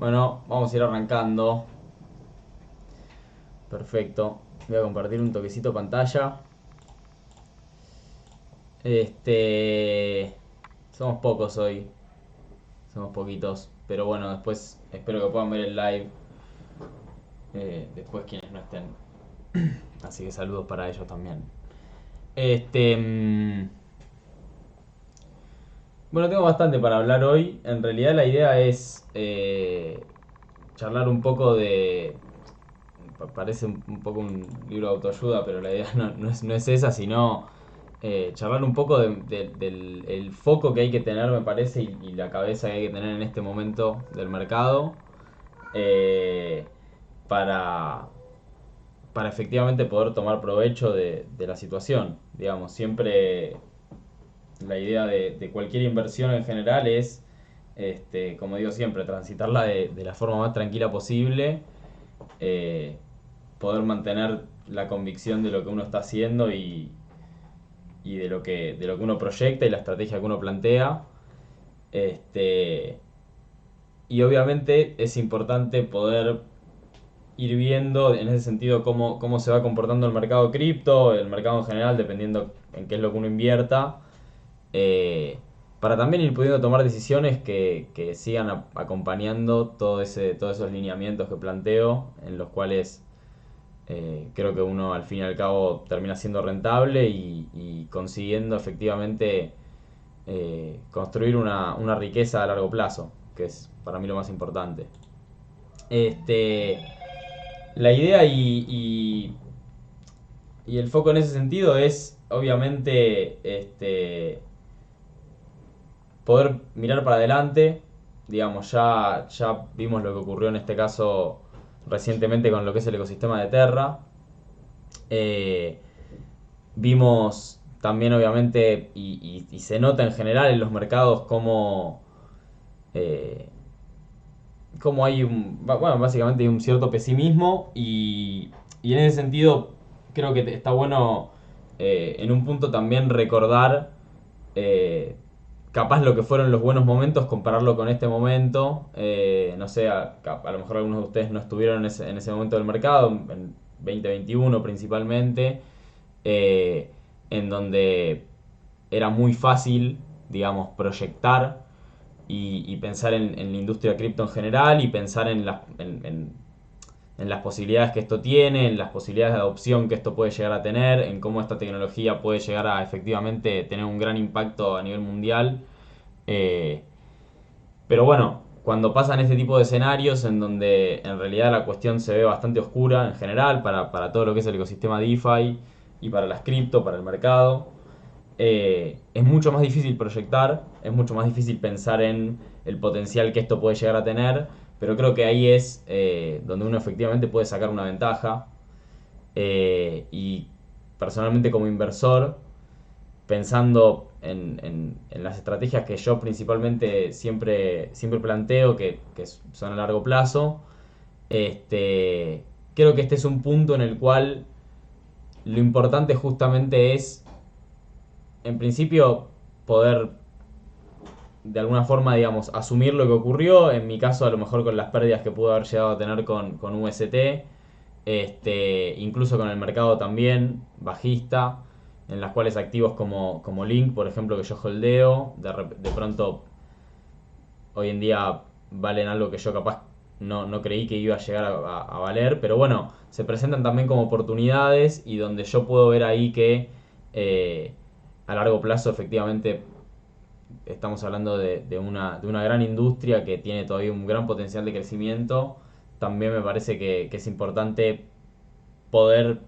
Bueno, vamos a ir arrancando. Perfecto. Voy a compartir un toquecito pantalla. Somos pocos hoy. Somos poquitos. Pero bueno, después espero que puedan ver el live. Después quienes no estén. Así que saludos para ellos también. Este. Bueno, tengo bastante para hablar hoy. En realidad la idea es charlar un poco de... Parece un poco un libro de autoayuda, pero la idea no es esa, sino charlar un poco del el foco que hay que tener, me parece, y la cabeza que hay que tener en este momento del mercado eh, para, para efectivamente poder tomar provecho de la situación. Digamos, siempre la idea de cualquier inversión en general es, como digo siempre, transitarla de la forma más tranquila posible, eh, poder mantener la convicción de lo que uno está haciendo y de lo que uno proyecta y la estrategia que uno plantea. Este, y obviamente es importante poder ir viendo en ese sentido cómo se va comportando el mercado cripto, el mercado en general, dependiendo en qué es lo que uno invierta, eh, para también ir pudiendo tomar decisiones que sigan acompañando todos esos lineamientos que planteo, en los cuales creo que uno al fin y al cabo termina siendo rentable y consiguiendo efectivamente construir una riqueza a largo plazo, que es para mí lo más importante. Este, la idea y el foco en ese sentido es obviamente poder mirar para adelante. Digamos, ya vimos lo que ocurrió en este caso recientemente con lo que es el ecosistema de Terra. Eh, Vimos también obviamente y se nota en general en los mercados eh, cómo hay bueno, básicamente hay un cierto pesimismo y en ese sentido creo que está bueno en un punto también recordar eh, capaz lo que fueron los buenos momentos, compararlo con este momento. No sé, a lo mejor algunos de ustedes no estuvieron en ese momento del mercado, en 2021 principalmente, eh, en donde era muy fácil, digamos, proyectar y pensar en la industria cripto en general y pensar en las posibilidades que esto tiene, en las posibilidades de adopción que esto puede llegar a tener, en cómo esta tecnología puede llegar a efectivamente tener un gran impacto a nivel mundial. Eh, pero bueno, cuando pasan este tipo de escenarios en donde en realidad la cuestión se ve bastante oscura en general para todo lo que es el ecosistema DeFi y para las cripto, para el mercado, es mucho más difícil proyectar, es mucho más difícil pensar en el potencial que esto puede llegar a tener, pero creo que ahí es donde uno efectivamente puede sacar una ventaja. Y personalmente como inversor, pensando en las estrategias que yo principalmente siempre planteo, que son a largo plazo, creo que este es un punto en el cual lo importante justamente es, en principio, poder de alguna forma, digamos, asumir lo que ocurrió. En mi caso, a lo mejor con las pérdidas que pudo haber llegado a tener con UST, incluso con el mercado también bajista, en las cuales activos como Link, por ejemplo, que yo holdeo, de pronto hoy en día valen algo que yo capaz no creí que iba a llegar a valer, pero bueno, se presentan también como oportunidades y donde yo puedo ver ahí que eh, a largo plazo efectivamente estamos hablando de una gran industria que tiene todavía un gran potencial de crecimiento. También me parece que es importante poder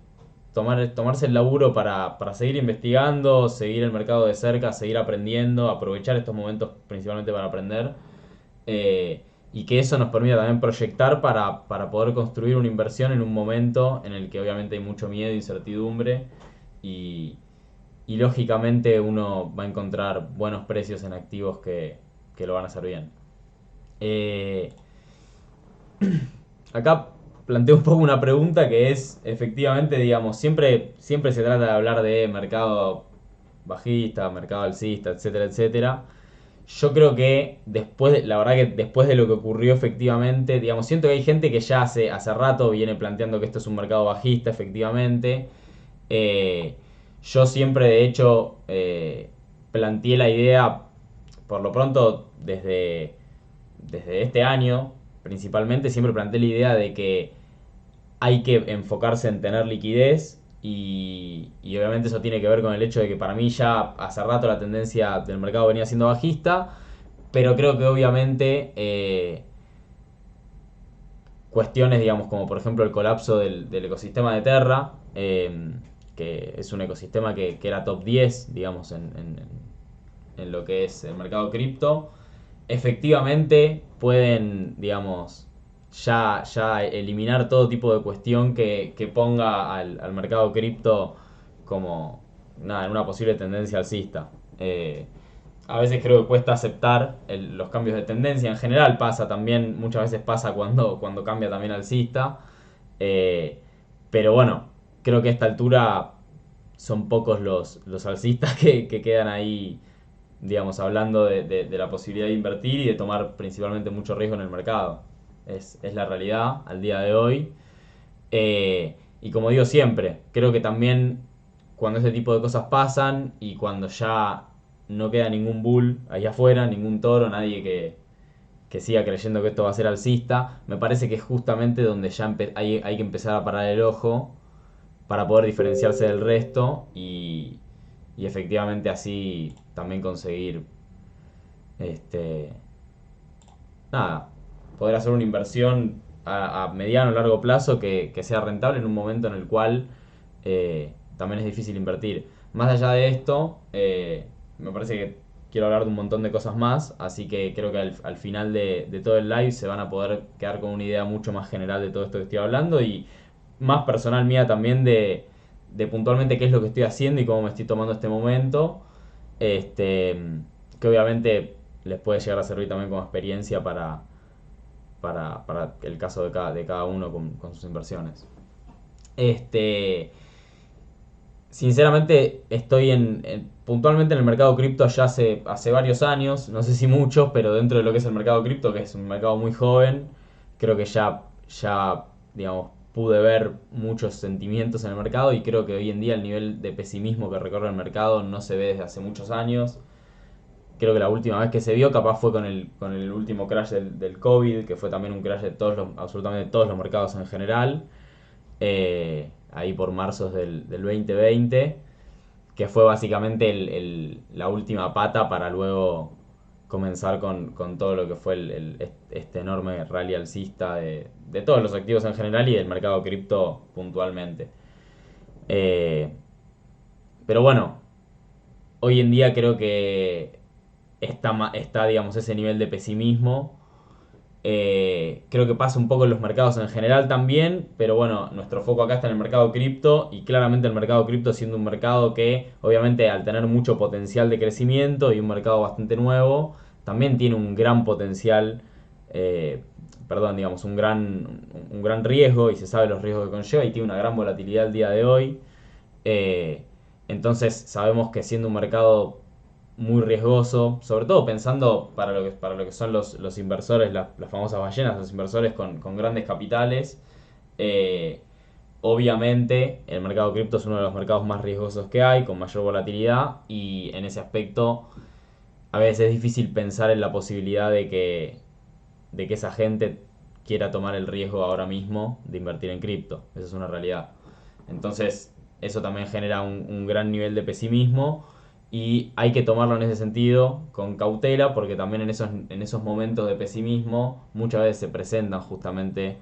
tomarse el laburo para seguir investigando, seguir el mercado de cerca, seguir aprendiendo, aprovechar estos momentos principalmente para aprender. Y que eso nos permita también proyectar para poder construir una inversión en un momento en el que obviamente hay mucho miedo, incertidumbre y, y lógicamente uno va a encontrar buenos precios en activos que lo van a hacer bien. Eh, Acá planteo un poco una pregunta que es, efectivamente, digamos, siempre se trata de hablar de mercado bajista, mercado alcista, etcétera, etcétera. Yo creo que la verdad que después de lo que ocurrió efectivamente, digamos, siento que hay gente que ya hace rato viene planteando que esto es un mercado bajista, efectivamente. Eh, yo siempre, de hecho, planteé la idea, por lo pronto, desde este año, principalmente, siempre planteé la idea de que hay que enfocarse en tener liquidez y obviamente eso tiene que ver con el hecho de que para mí ya hace rato la tendencia del mercado venía siendo bajista, pero creo que obviamente cuestiones, digamos, como por ejemplo el colapso del ecosistema de Terra, que es un ecosistema que era top 10 digamos, en lo que es el mercado cripto, efectivamente pueden, digamos, ya eliminar todo tipo de cuestión que ponga al mercado cripto como nada, en una posible tendencia alcista. A veces creo que cuesta aceptar los cambios de tendencia. En general pasa también, muchas veces pasa cuando cambia también alcista. Eh, pero bueno, creo que a esta altura son pocos los alcistas que quedan ahí, digamos, hablando de la posibilidad de invertir y de tomar principalmente mucho riesgo en el mercado. Es la realidad al día de hoy. Y como digo siempre, creo que también cuando ese tipo de cosas pasan y cuando ya no queda ningún bull ahí afuera, ningún toro, nadie que siga creyendo que esto va a ser alcista, me parece que es justamente donde ya hay que empezar a parar el ojo para poder diferenciarse del resto y efectivamente así también conseguir este, nada, poder hacer una inversión a mediano o largo plazo que sea rentable en un momento en el cual también es difícil invertir. Más allá de esto, me parece que quiero hablar de un montón de cosas más, así que creo que al final de todo el live se van a poder quedar con una idea mucho más general de todo esto que estoy hablando y más personal mía también de puntualmente qué es lo que estoy haciendo y cómo me estoy tomando este momento. Este, que obviamente les puede llegar a servir también como experiencia para el caso de cada uno con sus inversiones. Este, sinceramente estoy puntualmente en el mercado cripto ya hace varios años, no sé si muchos, pero dentro de lo que es el mercado cripto, que es un mercado muy joven, creo que ya digamos, pude ver muchos sentimientos en el mercado y creo que hoy en día el nivel de pesimismo que recorre el mercado no se ve desde hace muchos años. Creo que la última vez que se vio capaz fue con el último crash del COVID, que fue también un crash de absolutamente todos los mercados en general, ahí por marzo del 2020, que fue básicamente la última pata para luego comenzar con todo lo que fue este enorme rally alcista de todos los activos en general y del mercado cripto puntualmente. Eh, pero bueno, hoy en día creo que está digamos, ese nivel de pesimismo. Creo que pasa un poco en los mercados en general también, pero bueno, nuestro foco acá está en el mercado cripto y claramente el mercado cripto siendo un mercado que obviamente al tener mucho potencial de crecimiento y un mercado bastante nuevo, también tiene un gran potencial, eh, perdón, digamos, un gran riesgo y se sabe los riesgos que conlleva y tiene una gran volatilidad el día de hoy. Eh, entonces sabemos que siendo un mercado muy riesgoso, sobre todo pensando para lo que son los inversores, las famosas ballenas, los inversores con grandes capitales, eh, obviamente el mercado cripto es uno de los mercados más riesgosos que hay, con mayor volatilidad y en ese aspecto a veces es difícil pensar en la posibilidad de que esa gente quiera tomar el riesgo ahora mismo de invertir en cripto. Esa es una realidad. Entonces, eso también genera un gran nivel de pesimismo y hay que tomarlo en ese sentido con cautela porque también en esos momentos de pesimismo muchas veces se presentan justamente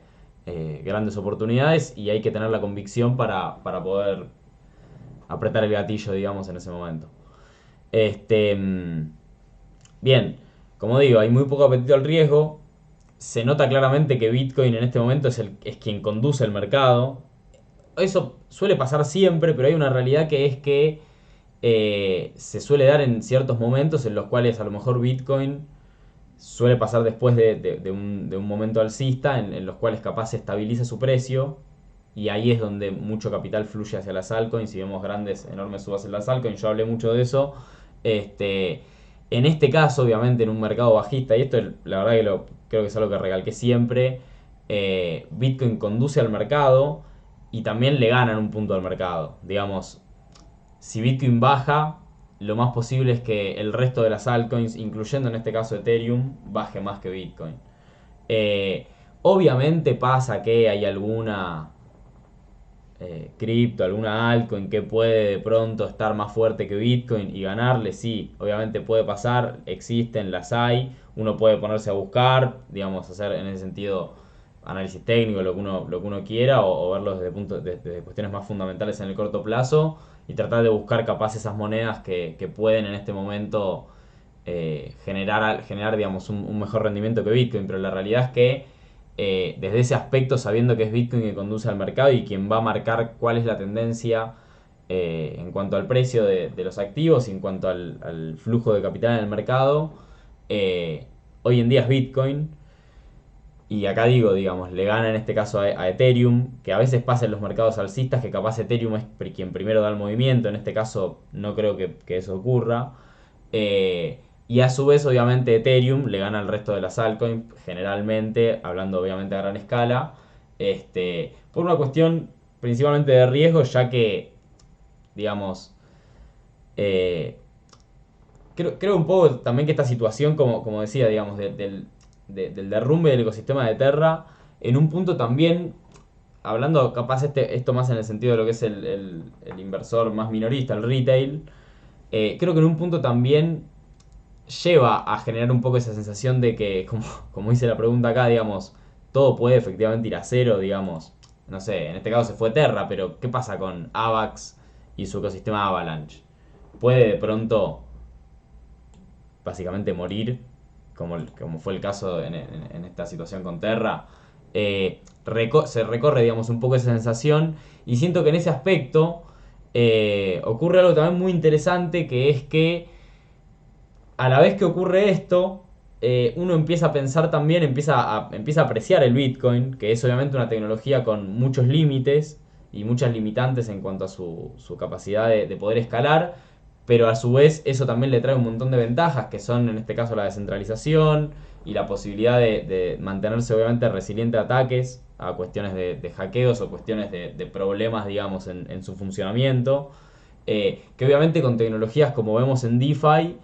grandes oportunidades y hay que tener la convicción para poder apretar el gatillo, digamos, en ese momento. Este, bien, como digo, hay muy poco apetito al riesgo. Se nota claramente que Bitcoin en este momento es quien conduce el mercado. Eso suele pasar siempre, pero hay una realidad que es que se suele dar en ciertos momentos en los cuales a lo mejor Bitcoin suele pasar después de un momento alcista, en los cuales capaz se estabiliza su precio, y ahí es donde mucho capital fluye hacia las altcoins, y vemos grandes, enormes subas en las altcoins, yo hablé mucho de eso, este, En este caso, obviamente, en un mercado bajista, y esto la verdad que creo que es algo que recalqué siempre, Bitcoin conduce al mercado y también le gana en un punto al mercado. Digamos, si Bitcoin baja, lo más posible es que el resto de las altcoins, incluyendo en este caso Ethereum, baje más que Bitcoin. Eh, Obviamente pasa que hay alguna cripto, alguna altcoin que puede de pronto estar más fuerte que Bitcoin y ganarle, sí, obviamente puede pasar, existen, las hay, uno puede ponerse a buscar, digamos, hacer en ese sentido análisis técnico, lo que uno quiera, o verlo desde cuestiones más fundamentales en el corto plazo y tratar de buscar capaz esas monedas que pueden en este momento generar digamos, un mejor rendimiento que Bitcoin, pero la realidad es que desde ese aspecto, sabiendo que es Bitcoin que conduce al mercado y quien va a marcar cuál es la tendencia en cuanto al precio de los activos y en cuanto al flujo de capital en el mercado, hoy en día es Bitcoin. Y acá digo, digamos, le gana en este caso a Ethereum, que a veces pasa en los mercados alcistas, que capaz Ethereum es quien primero da el movimiento, en este caso no creo que eso ocurra. Y a su vez, obviamente, Ethereum le gana al resto de las altcoins, generalmente, hablando obviamente a gran escala, por una cuestión principalmente de riesgo, ya que, digamos, eh, creo un poco también que esta situación, como decía, digamos, del derrumbe del ecosistema de Terra, en un punto también, hablando capaz esto más en el sentido de lo que es el inversor más minorista, el retail, creo que en un punto también lleva a generar un poco esa sensación de que, como dice la pregunta acá, digamos, todo puede efectivamente ir a cero, digamos. No sé, en este caso se fue Terra, pero ¿qué pasa con AVAX y su ecosistema Avalanche? ¿Puede de pronto básicamente morir, como fue el caso en esta situación con Terra? Se recorre, digamos, un poco esa sensación y siento que en ese aspecto ocurre algo también muy interesante, que es que a la vez que ocurre esto, uno empieza a pensar también, empieza a apreciar el Bitcoin, que es obviamente una tecnología con muchos límites y muchas limitantes en cuanto a su capacidad de poder escalar, pero a su vez eso también le trae un montón de ventajas, que son en este caso la descentralización y la posibilidad de mantenerse obviamente resiliente a ataques, a cuestiones de hackeos o cuestiones de problemas, digamos, en su funcionamiento. Que obviamente con tecnologías como vemos en DeFi,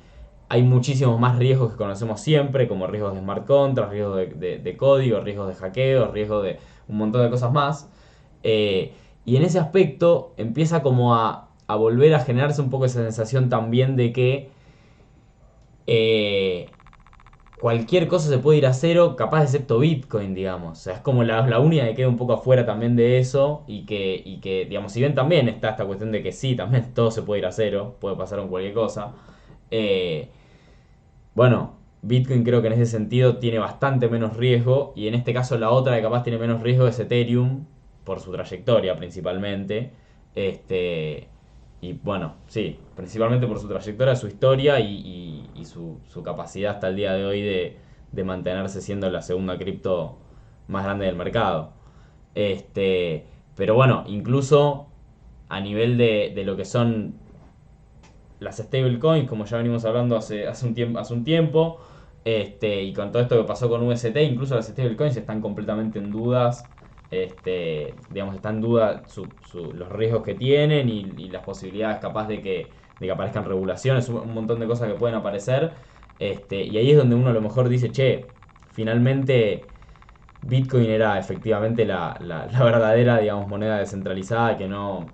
hay muchísimos más riesgos que conocemos siempre, como riesgos de smart contracts, riesgos de código, riesgos de hackeo, riesgos de un montón de cosas más. Y en ese aspecto empieza como a volver a generarse un poco esa sensación también de que eh, cualquier cosa se puede ir a cero, capaz excepto Bitcoin, digamos. O sea, es como la única que queda un poco afuera también de eso y que, digamos, si bien también está esta cuestión de que sí, también todo se puede ir a cero, puede pasar con cualquier cosa. Eh, bueno, Bitcoin creo que en ese sentido tiene bastante menos riesgo y en este caso la otra que capaz tiene menos riesgo es Ethereum por su trayectoria principalmente. Este, y bueno, sí, principalmente por su trayectoria, su historia y su capacidad hasta el día de hoy de mantenerse siendo la segunda cripto más grande del mercado. Pero bueno, incluso a nivel de lo que son las stablecoins, como ya venimos hablando hace un tiempo, y con todo esto que pasó con UST, incluso las stablecoins están completamente en dudas. Digamos, están en duda los riesgos que tienen y las posibilidades capaz de que aparezcan regulaciones, un montón de cosas que pueden aparecer. Y ahí es donde uno a lo mejor dice, che, finalmente Bitcoin era efectivamente la verdadera, digamos, moneda descentralizada que no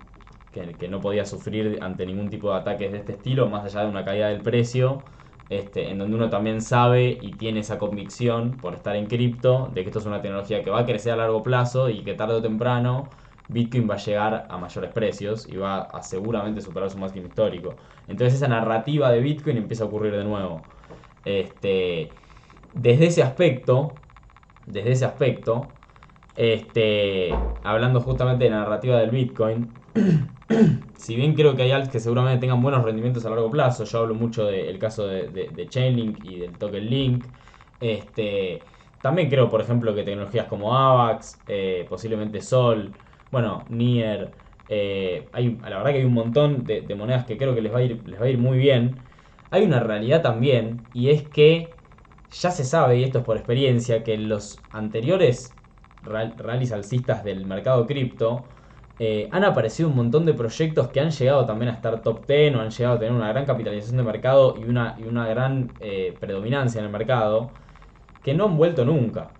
podía sufrir ante ningún tipo de ataques de este estilo, más allá de una caída del precio, en donde uno también sabe y tiene esa convicción por estar en cripto de que esto es una tecnología que va a crecer a largo plazo y que tarde o temprano Bitcoin va a llegar a mayores precios y va a seguramente superar su máximo histórico. Entonces esa narrativa de Bitcoin empieza a ocurrir de nuevo. Este, desde ese aspecto, desde ese aspecto, hablando justamente de la narrativa del Bitcoin, si bien creo que hay alts que seguramente tengan buenos rendimientos a largo plazo, yo hablo mucho del caso de Chainlink y del Token Link, también creo, por ejemplo, que tecnologías como AVAX, posiblemente Sol, bueno, Nier, la verdad que hay un montón de monedas que creo que les va a ir muy bien. hay una realidad también, y es que ya se sabe, y esto es por experiencia, que en los anteriores rallies alcistas del mercado cripto han aparecido un montón de proyectos que han llegado también a estar top 10 o han llegado a tener una gran capitalización de mercado y una gran predominancia en el mercado que no han vuelto nunca.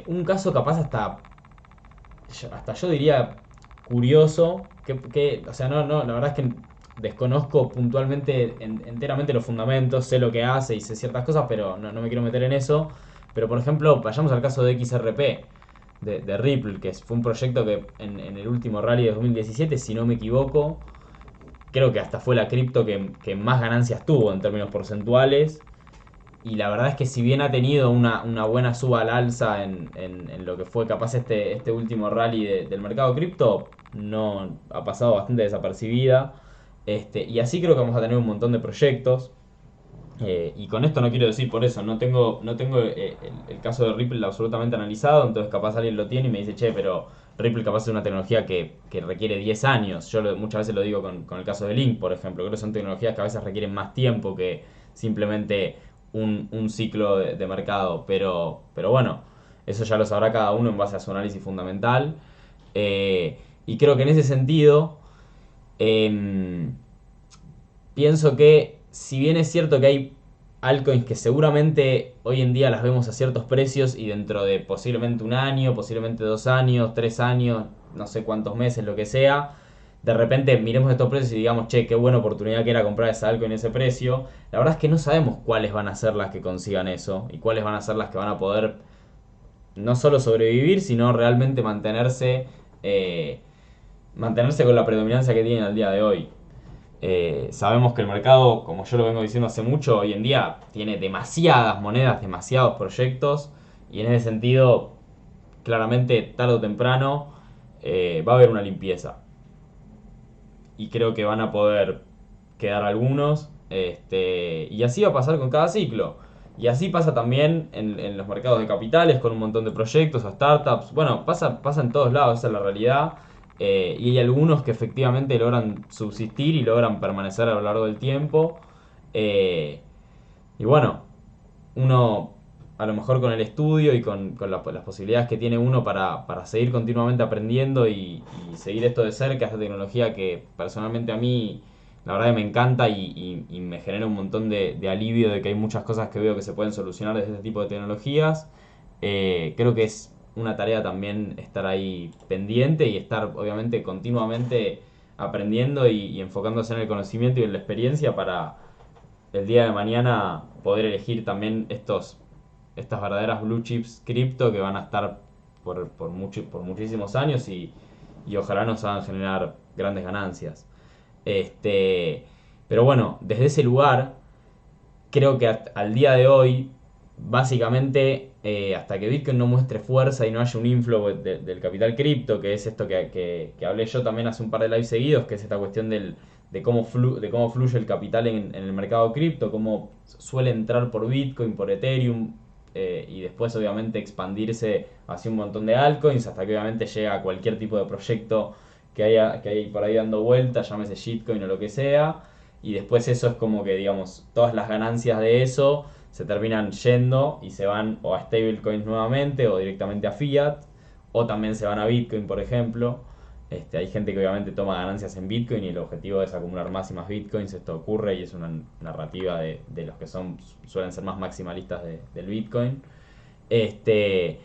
Un caso capaz hasta yo diría curioso, o sea, la verdad es que desconozco puntualmente, enteramente los fundamentos, sé lo que hace y sé ciertas cosas, pero no me quiero meter en eso. Pero por ejemplo, vayamos al caso de XRP, de Ripple, que fue un proyecto que en el último rally de 2017, si no me equivoco, creo que hasta fue la cripto que más ganancias tuvo en términos porcentuales. Y la verdad es que si bien ha tenido una buena suba al alza en lo que fue capaz este último rally del mercado cripto, no ha pasado bastante desapercibida. Y así creo que vamos a tener un montón de proyectos. Y con esto no quiero decir por eso, no tengo el caso de Ripple absolutamente analizado, entonces capaz alguien lo tiene y me dice, che, pero Ripple capaz es una tecnología que requiere 10 años. Yo muchas veces lo digo con el caso de Link, por ejemplo. Creo que son tecnologías que a veces requieren más tiempo que simplemente un ciclo de mercado. Pero bueno, eso ya lo sabrá cada uno en base a su análisis fundamental. Y creo que en ese sentido, em, pienso que si bien es cierto que hay altcoins que seguramente hoy en día las vemos a ciertos precios y dentro de posiblemente un año, posiblemente 2 años, 3 años, no sé cuántos meses, lo que sea, de repente miremos estos precios y digamos, che, qué buena oportunidad que era comprar esa altcoin en ese precio. La verdad es que no sabemos cuáles van a ser las que consigan eso y cuáles van a ser las que van a poder no solo sobrevivir, sino realmente mantenerse con la predominancia que tienen al día de hoy. Sabemos que el mercado, como yo lo vengo diciendo hace mucho, hoy en día tiene demasiadas monedas, demasiados proyectos, y en ese sentido, claramente, tarde o temprano, va a haber una limpieza. Y creo que van a poder quedar algunos, y así va a pasar con cada ciclo. Y así pasa también en los mercados de capitales, con un montón de proyectos o startups. Bueno, pasa en todos lados, esa es la realidad. Y hay algunos que efectivamente logran subsistir y logran permanecer a lo largo del tiempo. Eh, y bueno, uno a lo mejor con el estudio y con las posibilidades que tiene uno para seguir continuamente aprendiendo y seguir esto de cerca, esta tecnología que personalmente a mí la verdad que me encanta y me genera un montón de alivio de que hay muchas cosas que veo que se pueden solucionar desde este tipo de tecnologías. Creo que es una tarea también estar ahí pendiente y estar obviamente continuamente aprendiendo y enfocándose en el conocimiento y en la experiencia para el día de mañana poder elegir también estas verdaderas blue chips cripto que van a estar por muchísimos años y ojalá nos hagan generar grandes ganancias. Pero bueno, desde ese lugar, creo que al día de hoy, básicamente, hasta que Bitcoin no muestre fuerza y no haya un inflow del capital cripto, que es esto que hablé yo también hace un par de lives seguidos, que es esta cuestión de cómo fluye el capital en el mercado cripto, cómo suele entrar por Bitcoin, por Ethereum, y después obviamente expandirse hacia un montón de altcoins, hasta que obviamente llega a cualquier tipo de proyecto que hay por ahí dando vueltas, llámese shitcoin o lo que sea. Y después eso es como que, digamos, todas las ganancias de eso se terminan yendo y se van o a stablecoins nuevamente o directamente a fiat, o también se van a Bitcoin, por ejemplo. Hay gente que obviamente toma ganancias en Bitcoin y el objetivo es acumular más y más Bitcoins. Esto ocurre y es una narrativa de los que suelen ser más maximalistas del Bitcoin. Este,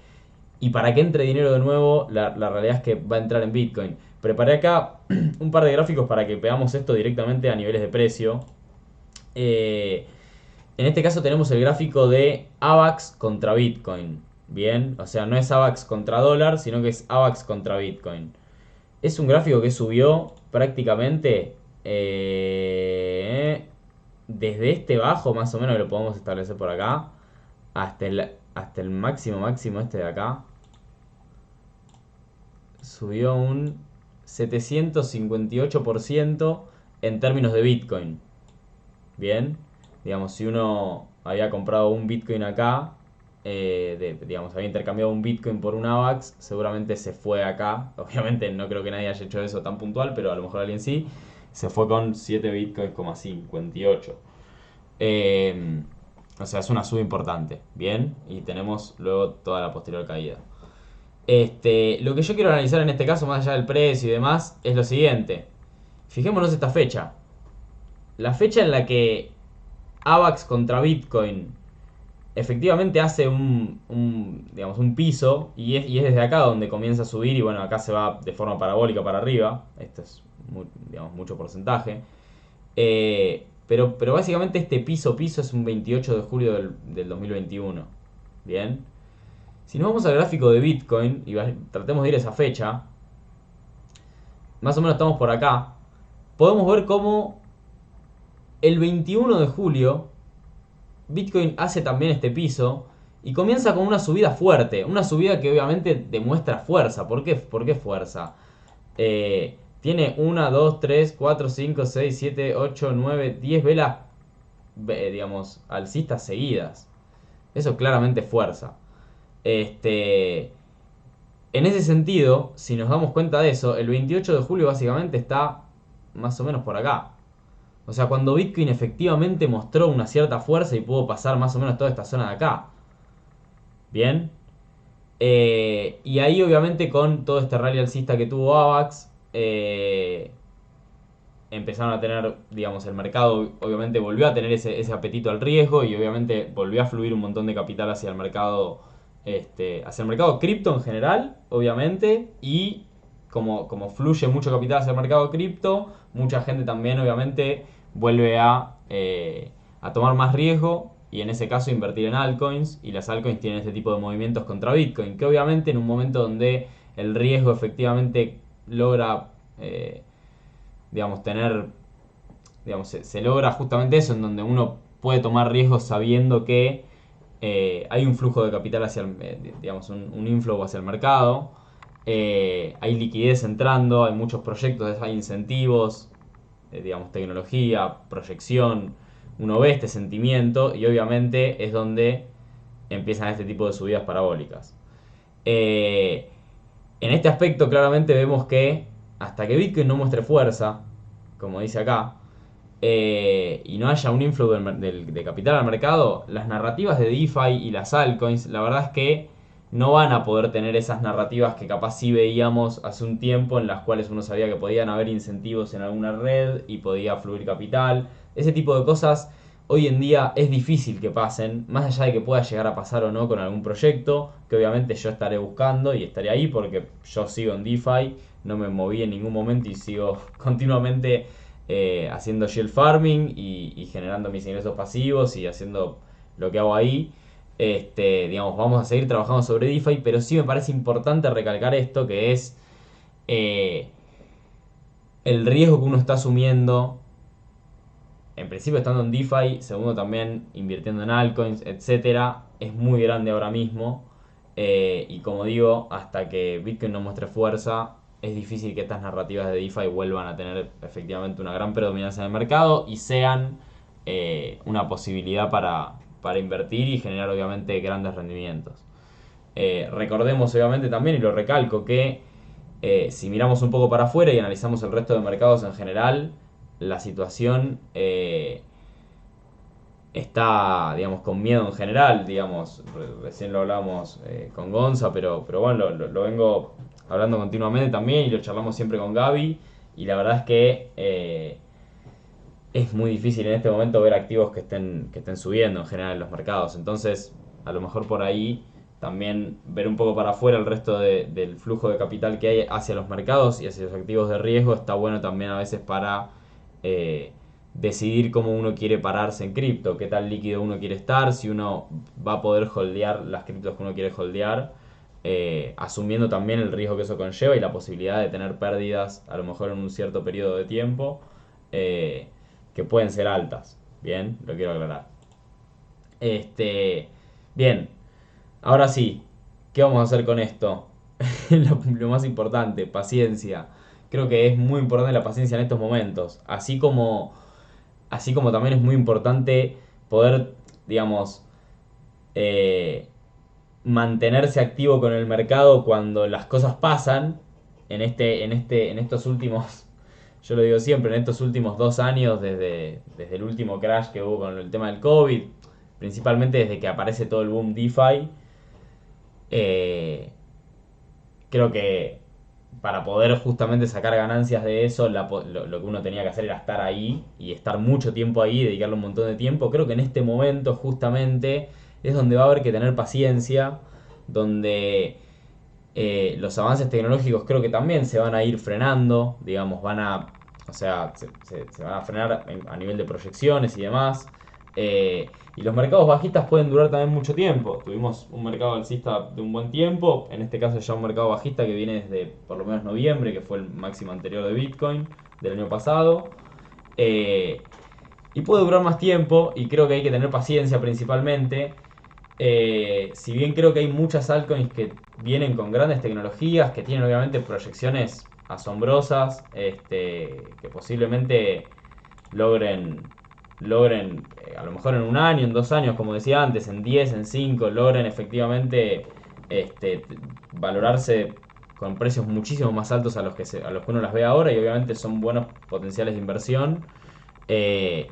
y para que entre dinero de nuevo, la realidad es que va a entrar en Bitcoin. Preparé acá un par de gráficos para que veamos esto directamente a niveles de precio. En este caso tenemos el gráfico de AVAX contra Bitcoin. Bien, o sea, no es AVAX contra dólar, sino que es AVAX contra Bitcoin. Es un gráfico que subió prácticamente desde este bajo, más o menos, que lo podemos establecer por acá, hasta el máximo máximo este de acá. Subió un 758% en términos de Bitcoin. Bien, digamos, si uno había comprado un Bitcoin acá, digamos, había intercambiado un Bitcoin por un AVAX, seguramente se fue acá. Obviamente no creo que nadie haya hecho eso tan puntual, pero a lo mejor alguien sí. se fue con 7 bitcoins, 58. O sea, es una suba importante, ¿bien? Y tenemos luego toda la posterior caída. Lo que yo quiero analizar en este caso, más allá del precio y demás, es lo siguiente. Fijémonos esta fecha. La fecha en la que AVAX contra Bitcoin efectivamente hace digamos, un piso y es desde acá donde comienza a subir y bueno, acá se va de forma parabólica para arriba. Esto es digamos, mucho porcentaje. Pero básicamente este piso es un 28 de julio del 2021. Bien. Si nos vamos al gráfico de Bitcoin y tratemos de ir a esa fecha, más o menos estamos por acá, podemos ver cómo el 21 de julio Bitcoin hace también este piso y comienza con una subida fuerte, una subida que obviamente demuestra fuerza. ¿Por qué fuerza? Tiene 1, 2, 3, 4, 5, 6, 7, 8, 9, 10 velas, digamos, alcistas seguidas. Eso claramente fuerza. En ese sentido, si nos damos cuenta de eso, el 28 de julio básicamente está más o menos por acá. O sea, cuando Bitcoin efectivamente mostró una cierta fuerza y pudo pasar más o menos toda esta zona de acá. Bien. Y ahí obviamente con todo este rally alcista que tuvo AVAX, empezaron a tener, digamos, el mercado obviamente volvió a tener ese apetito al riesgo y obviamente volvió a fluir un montón de capital hacia el mercado, hacia el mercado cripto en general, obviamente, y como fluye mucho capital hacia el mercado cripto, mucha gente también obviamente vuelve a tomar más riesgo y en ese caso invertir en altcoins, y las altcoins tienen este tipo de movimientos contra Bitcoin, que obviamente en un momento donde el riesgo efectivamente logra, digamos, digamos, se logra justamente eso, en donde uno puede tomar riesgos sabiendo que hay un flujo de capital hacia digamos, un inflow hacia el mercado, hay liquidez entrando, hay muchos proyectos, hay incentivos, digamos, tecnología, proyección, uno ve este sentimiento y obviamente es donde empiezan este tipo de subidas parabólicas. En este aspecto claramente vemos que hasta que Bitcoin no muestre fuerza, como dice acá, y no haya un inflow de capital al mercado, las narrativas de DeFi y las altcoins, la verdad es que no van a poder tener esas narrativas que capaz sí veíamos hace un tiempo, en las cuales uno sabía que podían haber incentivos en alguna red y podía fluir capital. Ese tipo de cosas hoy en día es difícil que pasen, más allá de que pueda llegar a pasar o no con algún proyecto, que obviamente yo estaré buscando y estaré ahí porque yo sigo en DeFi, no me moví en ningún momento y sigo continuamente haciendo yield farming y generando mis ingresos pasivos y haciendo lo que hago ahí. Digamos, vamos a seguir trabajando sobre DeFi, pero sí me parece importante recalcar esto, que es eh, el riesgo que uno está asumiendo, en principio estando en DeFi, segundo también invirtiendo en altcoins, etcétera, es muy grande ahora mismo. Y como digo, hasta que Bitcoin no muestre fuerza, es difícil que estas narrativas de DeFi vuelvan a tener efectivamente una gran predominancia en el mercado y sean una posibilidad para invertir y generar obviamente grandes rendimientos. Recordemos obviamente también, y lo recalco, que si miramos un poco para afuera y analizamos el resto de mercados en general, la situación está, digamos, con miedo en general, digamos, recién lo hablamos con Gonza, pero bueno, lo vengo hablando continuamente también y lo charlamos siempre con Gaby, y la verdad es que es muy difícil en este momento ver activos que estén subiendo en general en los mercados, entonces a lo mejor por ahí también ver un poco para afuera el resto del flujo de capital que hay hacia los mercados y hacia los activos de riesgo está bueno también a veces para decidir cómo uno quiere pararse en cripto, qué tal líquido uno quiere estar, si uno va a poder holdear las criptos que uno quiere holdear, asumiendo también el riesgo que eso conlleva y la posibilidad de tener pérdidas a lo mejor en un cierto periodo de tiempo, que pueden ser altas. Bien, lo quiero aclarar. Bien, ahora sí, ¿qué vamos a hacer con esto? Lo más importante, paciencia. Creo que es muy importante la paciencia en estos momentos. Así como también es muy importante poder, digamos, eh, mantenerse activo con el mercado cuando las cosas pasan. En estos últimos yo lo digo siempre, en estos últimos 2 años, desde el último crash que hubo con el tema del COVID, principalmente desde que aparece todo el boom DeFi, eh, creo que para poder justamente sacar ganancias de eso, lo que uno tenía que hacer era estar ahí y estar mucho tiempo ahí, dedicarle un montón de tiempo. Creo que en este momento justamente es donde va a haber que tener paciencia, donde los avances tecnológicos creo que también se van a ir frenando, digamos, o sea, se van a frenar a nivel de proyecciones y demás. Y los mercados bajistas pueden durar también mucho tiempo. Tuvimos un mercado alcista de un buen tiempo, en este caso ya un mercado bajista que viene desde por lo menos noviembre, que fue el máximo anterior de Bitcoin del año pasado. Eh, y puede durar más tiempo y creo que hay que tener paciencia principalmente. Si bien creo que hay muchas altcoins que vienen con grandes tecnologías, que tienen obviamente proyecciones asombrosas, que posiblemente logren, a lo mejor en un año, en 2 años, como decía antes, en 10, en 5, logren efectivamente este, valorarse con precios muchísimo más altos a los que uno las ve ahora y obviamente son buenos potenciales de inversión. Eh,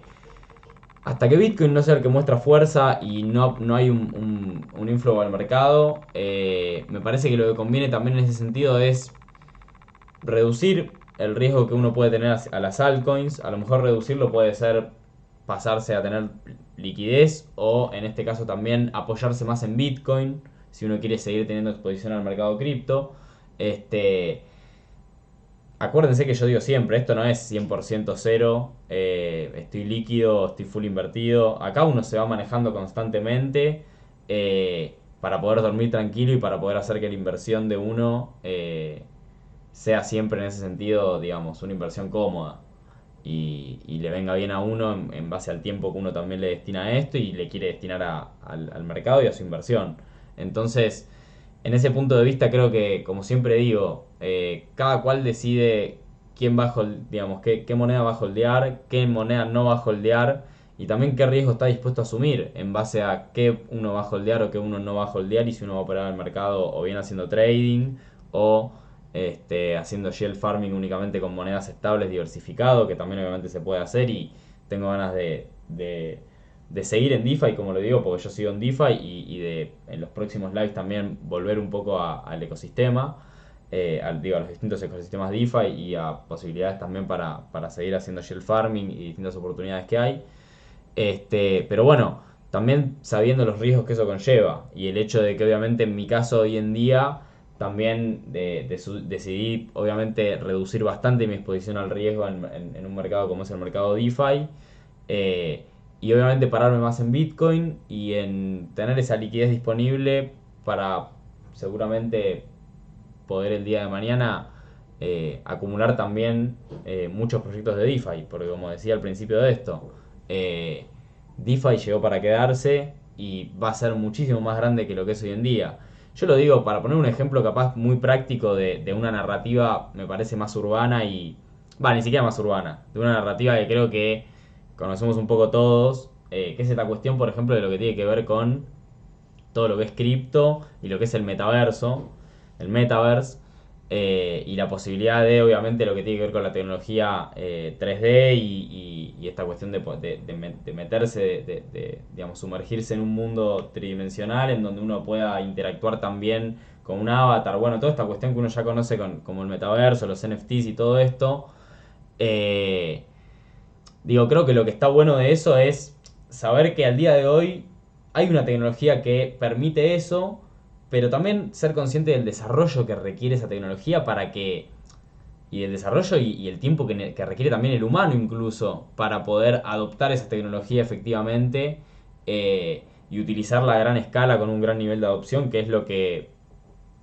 Hasta que Bitcoin no sea el que muestra fuerza y no hay un inflow al mercado, me parece que lo que conviene también en ese sentido es reducir el riesgo que uno puede tener a las altcoins. A lo mejor reducirlo puede ser pasarse a tener liquidez o en este caso también apoyarse más en Bitcoin si uno quiere seguir teniendo exposición al mercado cripto. Este, Acuérdense que yo digo siempre, esto no es 100% cero, estoy líquido, estoy full invertido. Acá uno se va manejando constantemente para poder dormir tranquilo y para poder hacer que la inversión de uno sea siempre en ese sentido, digamos, una inversión cómoda. Y le venga bien a uno en base al tiempo que uno también le destina a esto y le quiere destinar al mercado y a su inversión. Entonces, en ese punto de vista creo que, como siempre digo, cada cual decide quién va a digamos, qué moneda va a holdear, qué moneda no va a holdear y también qué riesgo está dispuesto a asumir en base a qué uno va a holdear o qué uno no va a holdear y si uno va a operar el mercado o bien haciendo trading o haciendo yield farming únicamente con monedas estables diversificado, que también obviamente se puede hacer y tengo ganas de seguir en DeFi, como lo digo, porque yo sigo en DeFi y de en los próximos lives también volver un poco al ecosistema, digo, a los distintos ecosistemas DeFi y a posibilidades también para seguir haciendo yield farming y distintas oportunidades que hay. Pero bueno, también sabiendo los riesgos que eso conlleva y el hecho de que obviamente en mi caso hoy en día también decidí obviamente reducir bastante mi exposición al riesgo en un mercado como es el mercado DeFi. eh, y obviamente pararme más en Bitcoin y en tener esa liquidez disponible para seguramente poder el día de mañana acumular también muchos proyectos de DeFi, porque como decía al principio de esto, eh, DeFi llegó para quedarse y va a ser muchísimo más grande que lo que es hoy en día. Yo lo digo para poner un ejemplo capaz muy práctico de una narrativa, me parece más urbana y... Va, ni siquiera más urbana, de una narrativa que creo que conocemos un poco todos, que es esta cuestión, por ejemplo, de lo que tiene que ver con todo lo que es cripto y lo que es el metaverso, el metaverse, y la posibilidad de, obviamente, lo que tiene que ver con la tecnología 3D y esta cuestión de meterse, digamos, sumergirse en un mundo tridimensional en donde uno pueda interactuar también con un avatar, bueno, toda esta cuestión que uno ya conoce como el metaverso, los NFTs y todo esto. eh, Digo, creo que lo que está bueno de eso es saber que al día de hoy hay una tecnología que permite eso, pero también ser consciente del desarrollo que requiere esa tecnología para que... Y el desarrollo y el tiempo que requiere también el humano incluso para poder adoptar esa tecnología efectivamente y utilizarla a gran escala con un gran nivel de adopción, que es lo que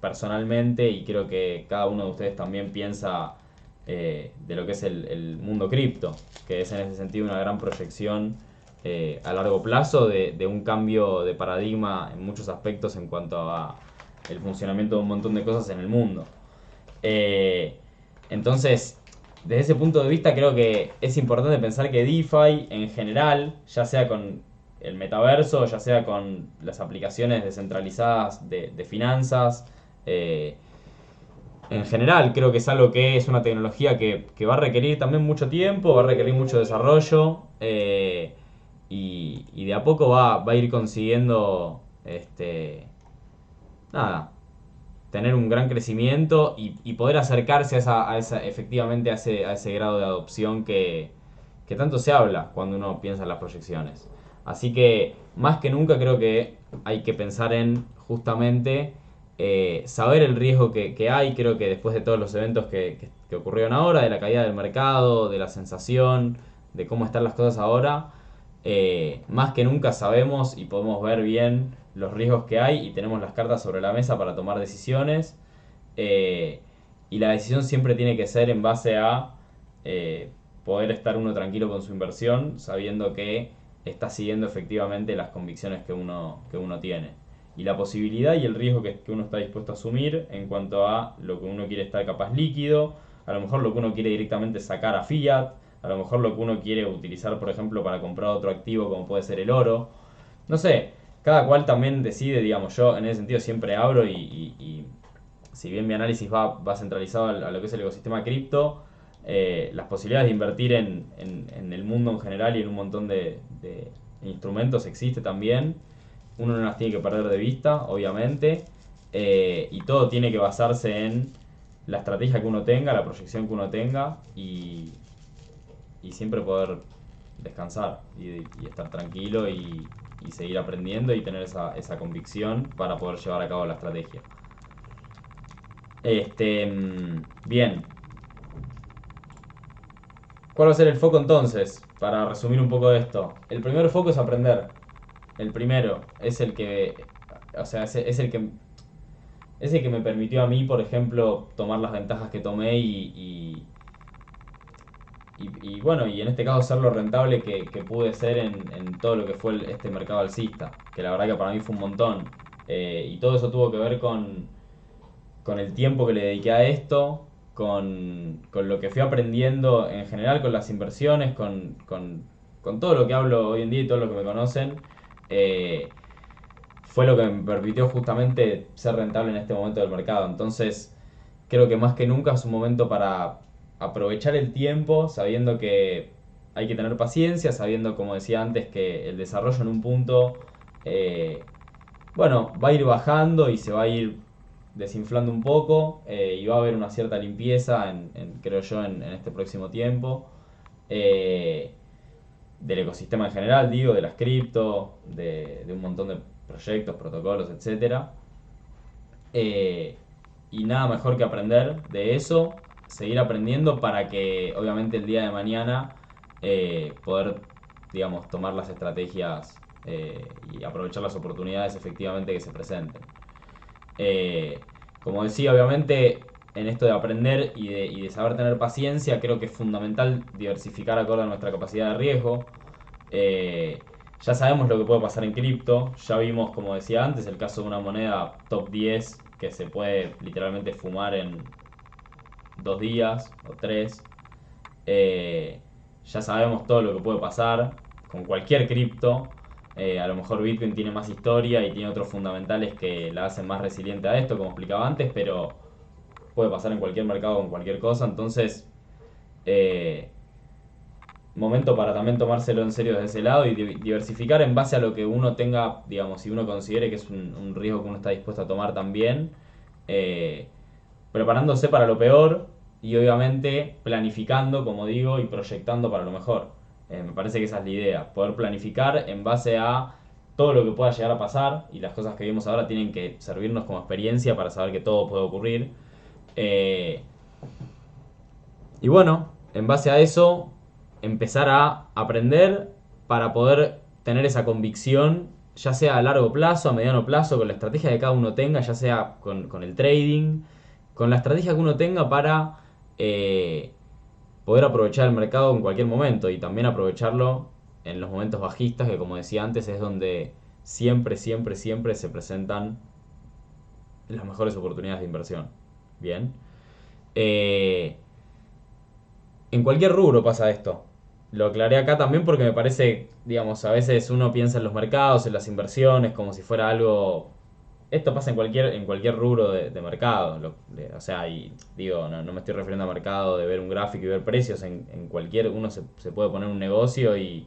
personalmente y creo que cada uno de ustedes también piensa de lo que es el mundo cripto, que es en ese sentido una gran proyección a largo plazo de un cambio de paradigma en muchos aspectos en cuanto a el funcionamiento de un montón de cosas en el mundo. Eh, entonces, desde ese punto de vista creo que es importante pensar que DeFi en general, ya sea con el metaverso, ya sea con las aplicaciones descentralizadas de finanzas, eh, En general, creo que es algo que es una tecnología que va a requerir también mucho tiempo, va a requerir mucho desarrollo y de a poco va a ir consiguiendo nada, tener un gran crecimiento y poder acercarse efectivamente a ese grado de adopción que tanto se habla cuando uno piensa en las proyecciones. Así que más que nunca creo que hay que pensar en justamente saber el riesgo que hay. Creo que después de todos los eventos que ocurrieron ahora, de la caída del mercado, de la sensación, de cómo están las cosas ahora, más que nunca sabemos y podemos ver bien los riesgos que hay y tenemos las cartas sobre la mesa para tomar decisiones. eh, y la decisión siempre tiene que ser en base a eh, poder estar uno tranquilo con su inversión, sabiendo que está siguiendo efectivamente las convicciones que uno tiene. Y la posibilidad y el riesgo que uno está dispuesto a asumir en cuanto a lo que uno quiere estar capaz líquido, a lo mejor lo que uno quiere directamente sacar a fiat, a lo mejor lo que uno quiere utilizar, por ejemplo, para comprar otro activo como puede ser el oro. No sé, cada cual también decide, digamos, yo en ese sentido siempre abro y si bien mi análisis va centralizado a lo que es el ecosistema cripto, las posibilidades de invertir en el mundo en general y en un montón de instrumentos existe también. Uno no las tiene que perder de vista, obviamente, y todo tiene que basarse en la estrategia que uno tenga, la proyección que uno tenga y siempre poder descansar y estar tranquilo y seguir aprendiendo y tener esa convicción para poder llevar a cabo la estrategia. Bien. ¿Cuál va a ser el foco entonces? Para resumir un poco de esto. El primer foco es aprender. El primero es el que. O sea, es el que me permitió a mí, por ejemplo, tomar las ventajas que tomé y bueno, y en este caso ser lo rentable que pude ser en todo lo que fue este mercado alcista. Que la verdad que para mí fue un montón. Y todo eso tuvo que ver con el tiempo que le dediqué a esto, con lo que fui aprendiendo en general, con las inversiones, con todo lo que hablo hoy en día y todo lo que me conocen, eh, fue lo que me permitió justamente ser rentable en este momento del mercado. Entonces, creo que más que nunca es un momento para aprovechar el tiempo, sabiendo que hay que tener paciencia, sabiendo, como decía antes, que el desarrollo en un punto, eh, bueno, va a ir bajando y se va a ir desinflando un poco y va a haber una cierta limpieza, creo yo, en este próximo tiempo. eh, Del ecosistema en general, digo, de las cripto, de un montón de proyectos, protocolos, etcétera. Y nada mejor que aprender de eso, seguir aprendiendo para que obviamente el día de mañana poder, digamos, tomar las estrategias y aprovechar las oportunidades efectivamente que se presenten. Eh, Como decía, obviamente en esto de aprender y de saber tener paciencia, creo que es fundamental diversificar acorde a nuestra capacidad de riesgo. Eh, ya sabemos lo que puede pasar en cripto, ya vimos, como decía antes, el caso de una moneda top 10 que se puede literalmente fumar en 2 días o 3. Ya sabemos todo lo que puede pasar con cualquier cripto. A lo mejor Bitcoin tiene más historia y tiene otros fundamentales que la hacen más resiliente a esto, como explicaba antes, pero puede pasar en cualquier mercado con cualquier cosa. Entonces, eh, momento para también tomárselo en serio desde ese lado y diversificar en base a lo que uno tenga, digamos, si uno considere que es un riesgo que uno está dispuesto a tomar también, eh, preparándose para lo peor y obviamente planificando, como digo, y proyectando para lo mejor. Me parece que esa es la idea, poder planificar en base a todo lo que pueda llegar a pasar y las cosas que vimos ahora tienen que servirnos como experiencia para saber que todo puede ocurrir. Eh, y bueno, en base a eso, empezar a aprender para poder tener esa convicción, ya sea a largo plazo, a mediano plazo, con la estrategia que cada uno tenga, ya sea con el trading, con la estrategia que uno tenga para poder aprovechar el mercado en cualquier momento y también aprovecharlo en los momentos bajistas, que como decía antes es donde siempre, siempre, siempre se presentan las mejores oportunidades de inversión. Bien. Eh, En cualquier rubro pasa esto. Lo aclaré acá también porque me parece, digamos, a veces uno piensa en los mercados, en las inversiones, como si fuera algo esto pasa en cualquier rubro de mercado. O sea, y digo, no me estoy refiriendo a mercado de ver un gráfico y ver precios. En cualquier, uno se puede poner un negocio y,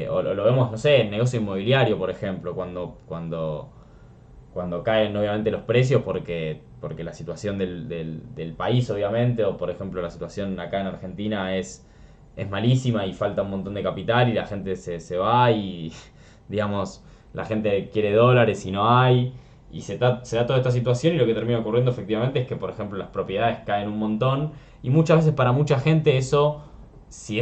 o lo vemos, no sé, en negocio inmobiliario, por ejemplo, cuando caen obviamente los precios porque la situación del país, obviamente, o por ejemplo la situación acá en Argentina es malísima y falta un montón de capital y la gente se va y, digamos, la gente quiere dólares y no hay. Y se da toda esta situación y lo que termina ocurriendo efectivamente es que, por ejemplo, las propiedades caen un montón y muchas veces para mucha gente eso, si